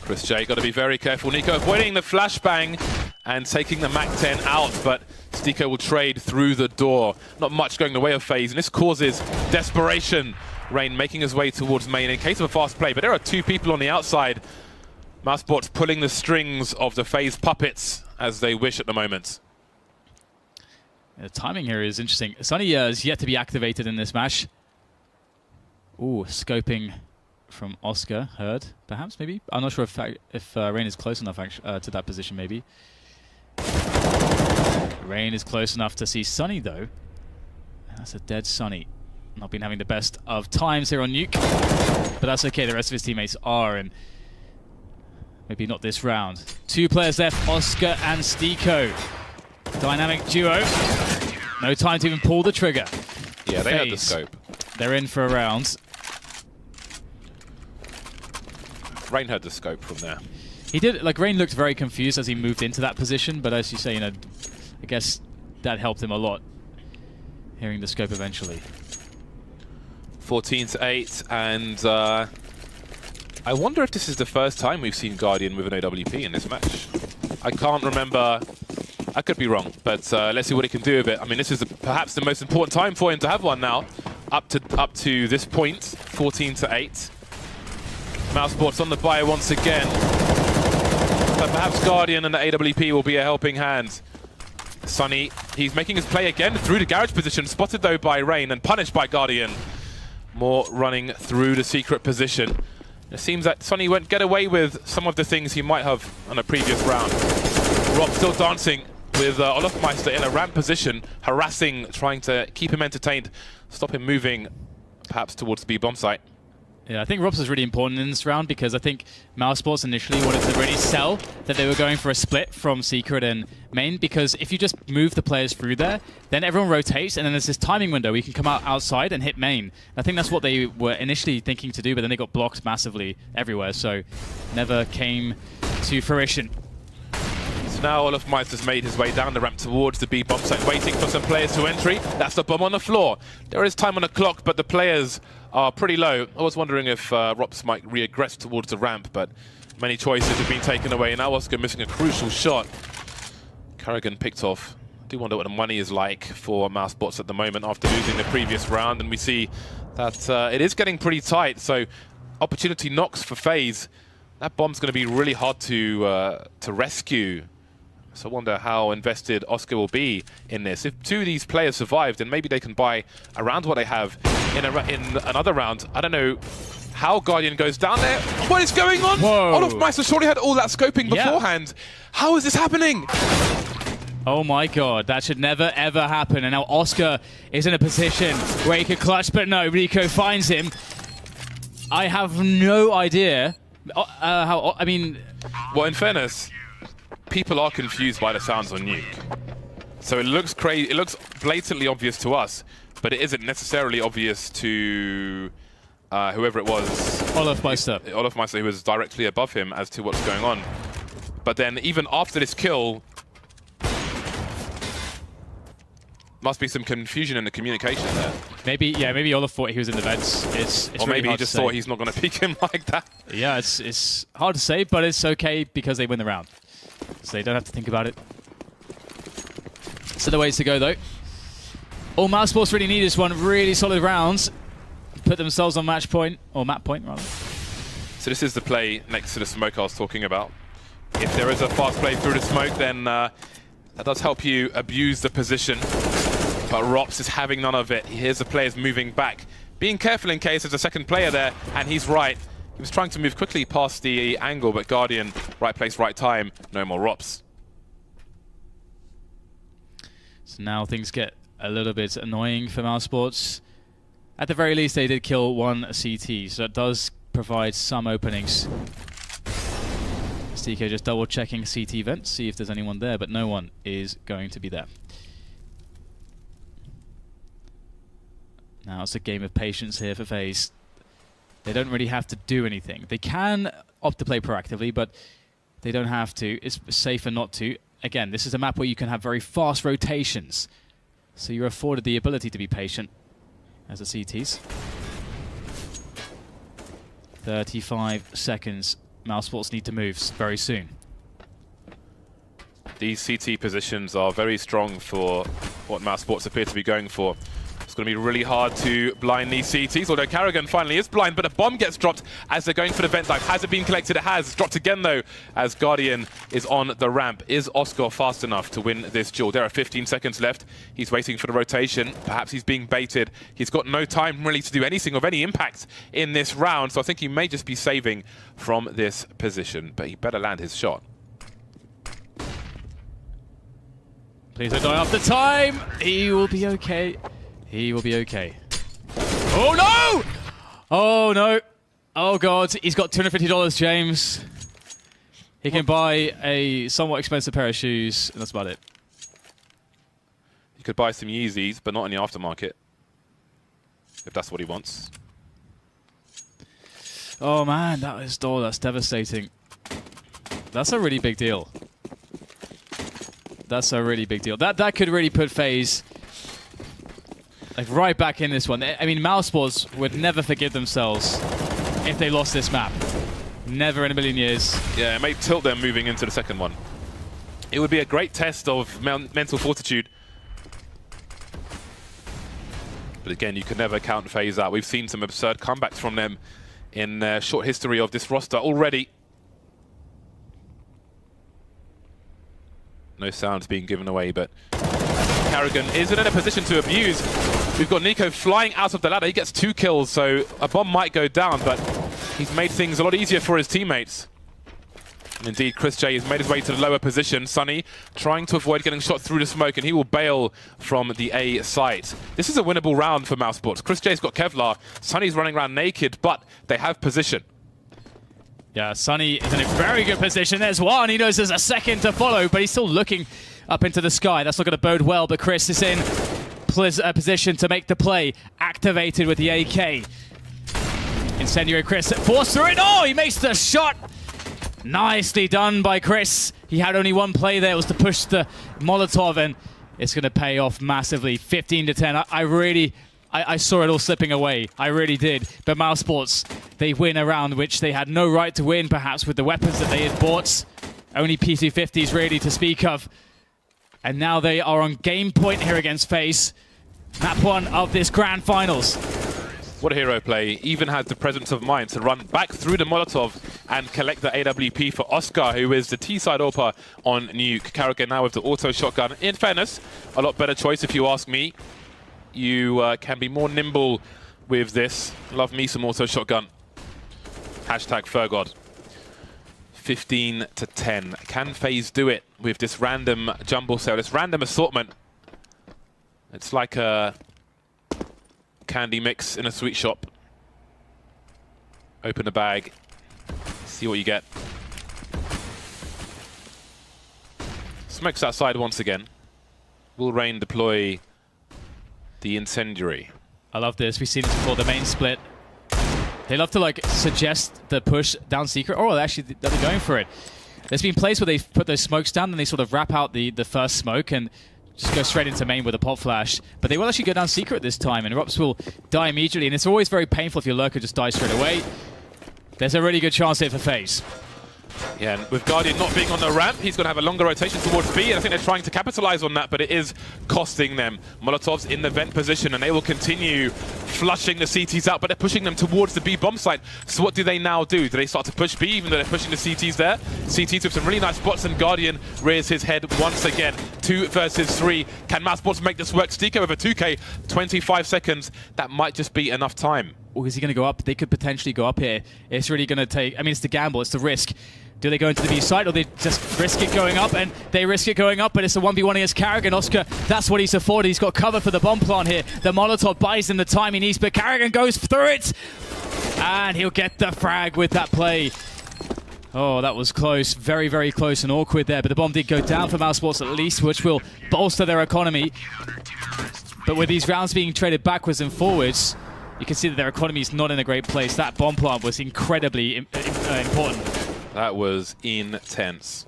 Chris J got to be very careful. Nico avoiding the flashbang and taking the Mac 10 out, but Stiko will trade through the door. Not much going the way of FaZe, and this causes desperation. Rain making his way towards main in case of a fast play, but there are 2 people on the outside. Mousesports pulling the strings of the FaZe puppets as they wish at the moment. The timing here is interesting. Sunny is yet to be activated in this match. Ooh, scoping from Oscar, heard, perhaps, maybe? I'm not sure if Rain is close enough to that position, maybe. Rain is close enough to see Sunny, though. That's a dead Sunny. Not been having the best of times here on Nuke, but that's okay, the rest of his teammates are, and maybe not this round. 2 players left, Oscar and Stiko. Dynamic duo. No time to even pull the trigger. Yeah, they had the scope. They're in for a round. Rain had the scope from there. He did, like, Rain looked very confused as he moved into that position, but as you say, I guess that helped him a lot, hearing the scope eventually. 14-8, and I wonder if this is the first time we've seen Guardian with an AWP in this match. I can't remember. I could be wrong, but let's see what he can do with it. I mean, this is perhaps the most important time for him to have one now, up to this point, 14-8. Mousesports on the buy once again. But perhaps Guardian and the AWP will be a helping hand. Sunny, he's making his play again through the garage position, spotted though by Rain and punished by Guardian. More running through the secret position. It seems that Sunny won't get away with some of the things he might have on a previous round. Rob still dancing with Olofmeister in a ramp position, harassing, trying to keep him entertained, stop him moving perhaps towards the B-bomb site. Yeah, I think Robs was really important in this round because I think Mousesports initially wanted to really sell that they were going for a split from Secret and Main, because if you just move the players through there, then everyone rotates and then there's this timing window where you can come out outside and hit Main. I think that's what they were initially thinking to do, but then they got blocked massively everywhere, so never came to fruition. So now Olofmeister's made his way down the ramp towards the B-bomb site, waiting for some players to entry. That's the bomb on the floor. There is time on the clock, but the players are pretty low. I was wondering if Rops might regress towards the ramp, but Many choices have been taken away. Now Oscar missing a crucial shot. Carrigan picked off. I do wonder what the money is like for Mousesports at the moment after losing the previous round. And we see that it is getting pretty tight. So opportunity knocks for FaZe. That bomb's going to be really hard to rescue. So I wonder how invested Oscar will be in this. If two of these players survive, then maybe they can buy around what they have in another round. I don't know how Guardian goes down there. What is going on? Whoa. Olaf Meister surely had all that scoping beforehand. How is this happening? Oh my god, that should never ever happen. And now Oscar is in a position where he could clutch, but no, Rico finds him. I have no idea how, I mean... Well, in fairness, people are confused by the sounds on Nuke. So it looks crazy, it looks blatantly obvious to us, but it isn't necessarily obvious to whoever it was. Olaf Meister. Olaf Meister, who was directly above him as to what's going on. But then even after this kill, must be some confusion in the communication there. Maybe Olaf thought he was in the vents. It's or really maybe he just thought he's not going to peek him like that. Yeah, it's hard to say, but it's okay because they win the round. So they don't have to think about it. So the ways to go, though. All Mousesports really need is one really solid round. Put themselves on match point, or map point, rather. So this is the play next to the smoke I was talking about. If there is a fast play through the smoke, then that does help you abuse the position. But Rops is having none of it. He hears the players moving back. Being careful in case there's a second player there, and he's right. He was trying to move quickly past the angle, but Guardian, right place, right time. No more Rops. So now things get a little bit annoying for Mousesports. At the very least, they did kill one CT, so it does provide some openings. STK just double checking CT vent, see if there's anyone there, but no one is going to be there. Now it's a game of patience here for FaZe. They don't really have to do anything. They can opt to play proactively, but they don't have to. It's safer not to. Again, this is a map where you can have very fast rotations, so you're afforded the ability to be patient as the CTs. 35 seconds. Mousesports need to move very soon. These CT positions are very strong for what Mousesports appear to be going for. It's going to be really hard to blind these CTs, although Carrigan finally is blind, but a bomb gets dropped as they're going for the vent dive. Has it been collected? It has. It's dropped again, though, as Guardian is on the ramp. Is Oscar fast enough to win this duel? There are 15 seconds left. He's waiting for the rotation. Perhaps he's being baited. He's got no time really to do anything of any impact in this round, so I think he may just be saving from this position, but he better land his shot. Please don't die off the time. He will be okay. He will be okay. Oh no! Oh no! Oh god, he's got $250, James. He can buy a somewhat expensive pair of shoes, and that's about it. He could buy some Yeezys, but not in the aftermarket, if that's what he wants. Oh man, that's devastating. That's a really big deal. That's a really big deal. That could really put FaZe like right back in this one. I mean, Mousesports would never forgive themselves if they lost this map. Never in a million years. Yeah, it may tilt them moving into the second one. It would be a great test of mental fortitude. But again, you can never count FaZe out. We've seen some absurd comebacks from them in their short history of this roster already. No sounds being given away, but Carrigan isn't in a position to abuse. We've got Nico flying out of the ladder. He gets 2 kills, so a bomb might go down, but he's made things a lot easier for his teammates. And indeed, Chris J has made his way to the lower position. Sunny trying to avoid getting shot through the smoke, and he will bail from the A site. This is a winnable round for Mousesports. Chris J's got Kevlar. Sunny's running around naked, but they have position. Yeah, Sunny is in a very good position. There's one. He knows there's a second to follow, but he's still looking up into the sky. That's not going to bode well, but Chris is in position to make the play. Activated with the AK. Incendiary Chris forced through it. Oh, he makes the shot. Nicely done by Chris. He had only one play there. It was to push the Molotov, and it's going to pay off massively. 15 to 10. I saw it all slipping away. I really did. But Mousesports, they win a round which they had no right to win, perhaps with the weapons that they had bought. Only P250s really to speak of. And now they are on game point here against FaZe. Map 1 of this grand finals. What a hero play. Even had the presence of mind to run back through the Molotov and collect the AWP for Oscar, who is the T-side AWPer on Nuke. Carragher now with the auto shotgun. In fairness, a lot better choice if you ask me. You can be more nimble with this. Love me some auto shotgun. Hashtag Fergod. 15 to 10. Can FaZe do it with this random jumble sale, this random assortment? It's like a candy mix in a sweet shop. Open the bag, see what you get. Smokes outside once again. Will Rain deploy the incendiary? I love this. We've seen this before, the main split. They love to like suggest the push down secret. Oh, actually, they're going for it. There's been plays where they put those smokes down and they sort of wrap out the first smoke and just go straight into main with a pop flash. But they will actually go down secret this time, and Rops will die immediately. And it's always very painful if your lurker just dies straight away. There's a really good chance here for FaZe. Yeah, and with Guardian not being on the ramp, he's going to have a longer rotation towards B, and I think they're trying to capitalize on that, but it is costing them. Molotov's in the vent position, and they will continue flushing the CTs out, but they're pushing them towards the B bomb site. So what do they now do? Do they start to push B, even though they're pushing the CTs there? CTs with some really nice spots, and Guardian rears his head once again. 2 versus 3. Can Mousesports make this work? Stico with a 2K, 25 seconds. That might just be enough time. Or is he going to go up? They could potentially go up here. It's really going to take... I mean, it's the gamble. It's the risk. Do they go into the B site, or they just risk it going up? And they risk it going up, but it's a 1v1 against Carragher. Oscar, that's what he's afforded. He's got cover for the bomb plant here. The Molotov buys him the time he needs, but Carragher goes through it. And he'll get the frag with that play. Oh, that was close. Very, very close and awkward there. But the bomb did go down for Mousesports at least, which will bolster their economy. But with these rounds being traded backwards and forwards, you can see that their economy is not in a great place. That bomb plant was incredibly important. That was intense.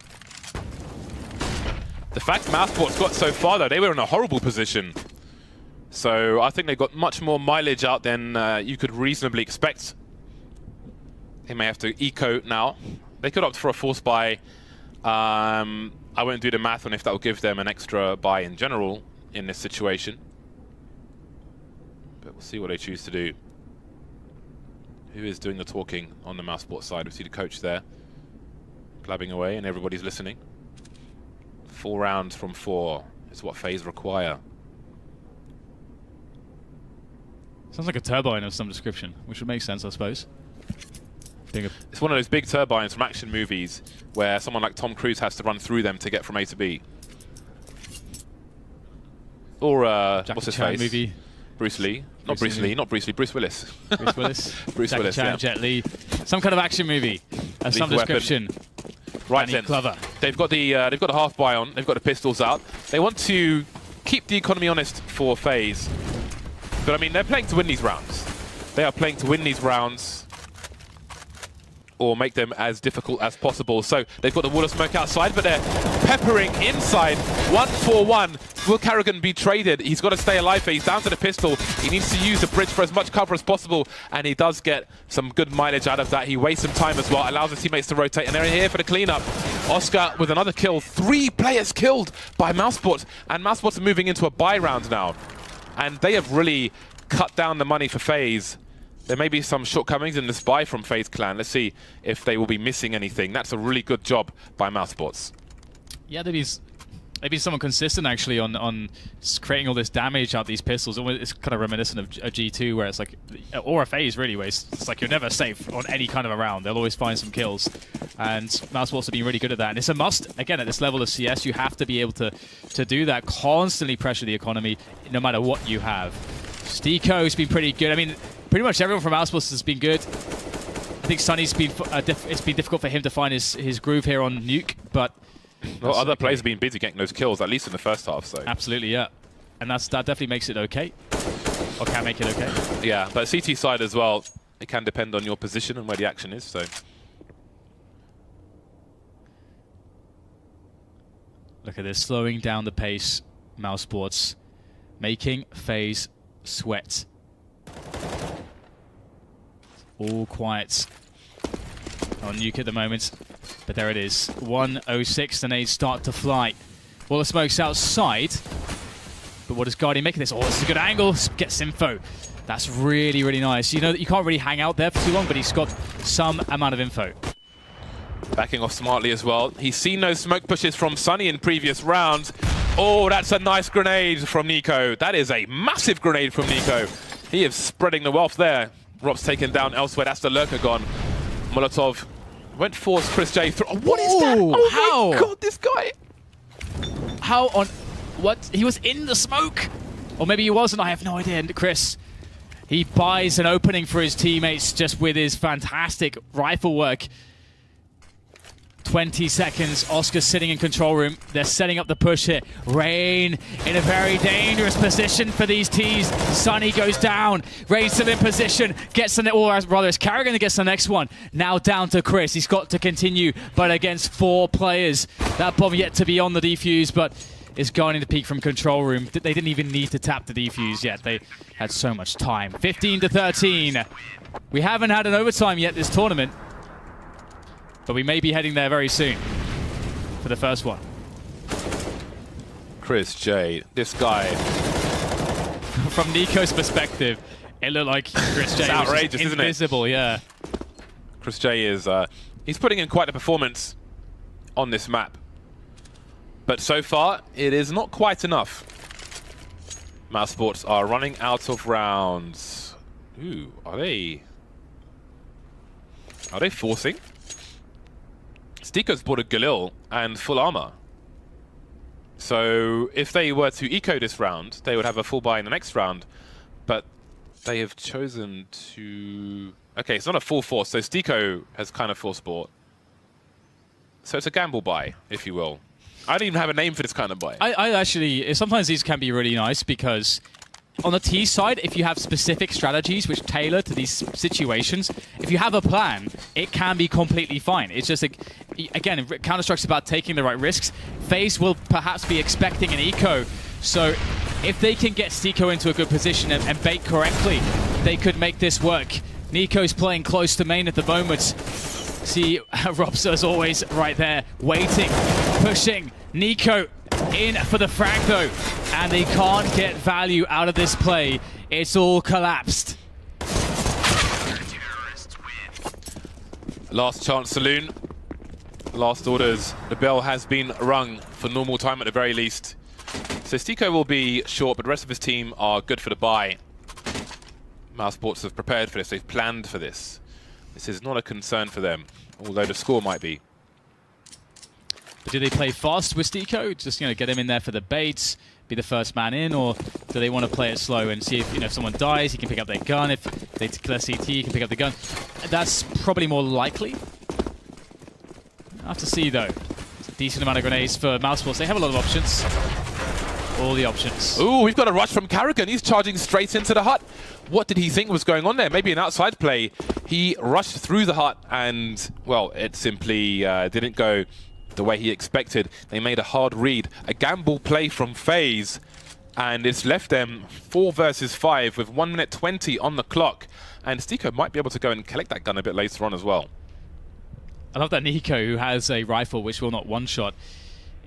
The fact Mousesports got so far, though, they were in a horrible position. So I think they got much more mileage out than you could reasonably expect. They may have to eco now. They could opt for a force buy. I won't do the math on if that will give them an extra buy in general in this situation. But we'll see what they choose to do. Who is doing the talking on the Mousesports side? We see the coach there, blabbing away, and everybody's listening. 4 rounds from 4 is what FaZe require. Sounds like a turbine of some description, which would make sense, I suppose. It's one of those big turbines from action movies where someone like Tom Cruise has to run through them to get from A to B. Or what's his face? Movie. Bruce Lee. Not Bruce Lee, not Bruce Lee, Bruce Willis. Bruce Willis? Bruce Jackie Willis, Chan, yeah. Jet Li. Some kind of action movie of some description. Right then. Clever. They've got the half buy on. They've got the pistols out. They want to keep the economy honest for FaZe. But I mean, they're playing to win these rounds. They are playing to win these rounds, or make them as difficult as possible. So they've got the wall of smoke outside, but they're peppering inside. 1-4-1. Will Carragher be traded? He's got to stay alive. He's down to the pistol. He needs to use the bridge for as much cover as possible, and he does get some good mileage out of that. He wastes some time as well, allows his teammates to rotate, and they're here for the cleanup. Oscar with another kill. 3 players killed by Mousesports, and Mousesports are moving into a buy round now. And they have really cut down the money for FaZe. There may be some shortcomings in this buy from FaZe Clan. Let's see if they will be missing anything. That's a really good job by Mousesports. Yeah, they've been somewhat consistent actually on creating all this damage out these pistols. It's kind of reminiscent of a G2 where it's like, or a FaZe really, where it's like you're never safe on any kind of a round. They'll always find some kills. And Mousesports have been really good at that. And it's a must, again, at this level of CS, you have to be able to do that, constantly pressure the economy no matter what you have. Stico's been pretty good. I mean, pretty much everyone from Mousesports has been good. I think Sunny's been it's been difficult for him to find his groove here on Nuke, but well, other players have been busy getting those kills, at least in the first half. So absolutely, yeah, and that definitely makes it okay, or can make it okay. Yeah, but CT side as well, it can depend on your position and where the action is. So look at this, slowing down the pace, Mousesports, making FaZe sweat. All quiet on Nuke at the moment. But there it is. 1:06, the nades start to fly. Wall of smoke's outside. But what does Guardian make of this? Oh, this is a good angle. Gets info. That's really, really nice. You know that you can't really hang out there for too long, but he's got some amount of info. Backing off smartly as well. He's seen no smoke pushes from Sunny in previous rounds. Oh, that's a nice grenade from Nico. That is a massive grenade from Nico. He is spreading the wealth there. Rob's taken down elsewhere. That's the lurker gone. Molotov went for Chris J. Oh, what is that? Oh how? My God, this guy. How on... What? He was in the smoke? Or maybe he wasn't. I have no idea. And Chris, he buys an opening for his teammates just with his fantastic rifle work. 20 seconds. Oscar's sitting in control room. They're setting up the push here. Rain in a very dangerous position for these Ts. Sunny goes down. Rain's still in position. Gets the... Or rather, it's Carrigan that gets the next one. Now down to Chris. He's got to continue, but against 4 players. That bomb yet to be on the defuse, but is going to peak from control room. They didn't even need to tap the defuse yet. They had so much time. 15-13. We haven't had an overtime yet this tournament, but we may be heading there very soon for the first one. Chris J, this guy. From Nico's perspective, it looked like Chris J was outrageous, just invisible, isn't it? Yeah. Chris J is, he's putting in quite a performance on this map. But so far, it is not quite enough. Mousesports are running out of rounds. Ooh, are they forcing? Steeko's bought a Galil and full armor. So if they were to eco this round, they would have a full buy in the next round. But they have chosen to... Okay, it's not a full force, so Steeko has kind of forced bought. So it's a gamble buy, if you will. I don't even have a name for this kind of buy. I actually... Sometimes these can be really nice because on the T side, if you have specific strategies which tailor to these situations, if you have a plan, it can be completely fine. It's just, again, Counter-Strike's about taking the right risks. FaZe will perhaps be expecting an eco, so if they can get Steeko into a good position and bait correctly, they could make this work. Nico's playing close to main at the moment. See, Rob's as always right there, waiting, pushing. Nico in for the frag though, and they can't get value out of this play. It's all collapsed. Last chance saloon. Last orders. The bell has been rung for normal time at the very least. So Steeko will be short, but the rest of his team are good for the buy. Mousesports have prepared for this. They've planned for this. This is not a concern for them, although the score might be. But do they play fast with Steeko? Just, you know, get him in there for the baits, be the first man in, or do they want to play it slow and see if, you know, if someone dies, he can pick up their gun. If they declare CT, he can pick up the gun. That's probably more likely. I'll have to see though. It's a decent amount of grenades for Mousesports. They have a lot of options. All the options. Ooh, we've got a rush from Carrigan. He's charging straight into the hut. What did he think was going on there? Maybe an outside play. He rushed through the hut and, well, it simply didn't go the way he expected. They made a hard read. A gamble play from FaZe, and it's left them 4 versus 5 with 1 minute 20 on the clock. And Steeko might be able to go and collect that gun a bit later on as well. I love that Nico, who has a rifle which will not one-shot,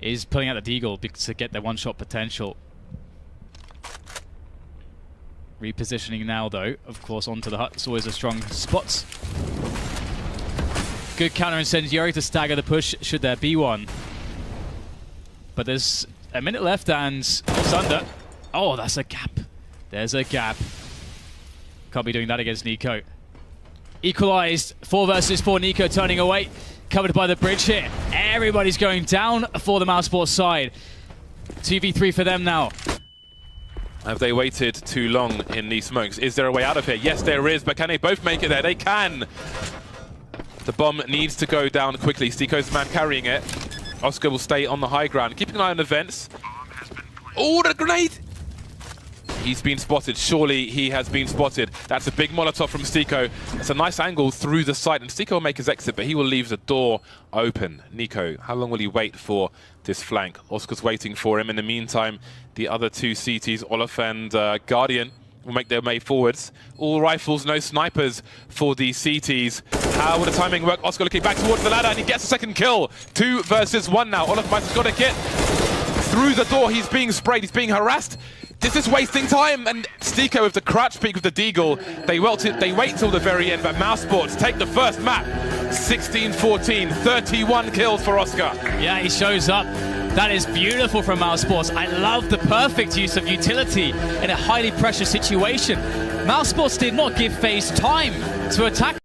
is pulling out the deagle to get their one-shot potential. Repositioning now, though, of course, onto the hut. It's always a strong spot. Good counter incendiary to stagger the push, should there be one. But there's a minute left, and it's under. Oh, that's a gap. There's a gap. Can't be doing that against Nico. Equalized. 4 versus 4. Nico turning away. Covered by the bridge here. Everybody's going down for the Mousesports side. 2v3 for them now. Have they waited too long in these smokes? Is there a way out of here? Yes, there is, but can they both make it there? They can! The bomb needs to go down quickly. Steeko's the man carrying it. Oscar will stay on the high ground. Keeping an eye on the vents. Oh, the grenade! He's been spotted. Surely he has been spotted. That's a big Molotov from Steeko. It's a nice angle through the site, and Steeko will make his exit, but he will leave the door open. Nico, how long will he wait for this flank? Oscar's waiting for him. In the meantime, the other 2 CTs, Olaf and Guardian, will make their way forwards. All rifles, no snipers for the CTs. How will the timing work? Oscar looking back towards the ladder, and he gets a second kill. 2 versus 1 now. Olaf Meister's got to get through the door. He's being sprayed, he's being harassed. This is wasting time, and Stiko with the crouch peek with the deagle. They wait till the very end, but Mousesports take the first map. 16-14, 31 kills for Oscar. Yeah, he shows up. That is beautiful from Mousesports. I love the perfect use of utility in a highly pressured situation. Mousesports did not give FaZe time to attack.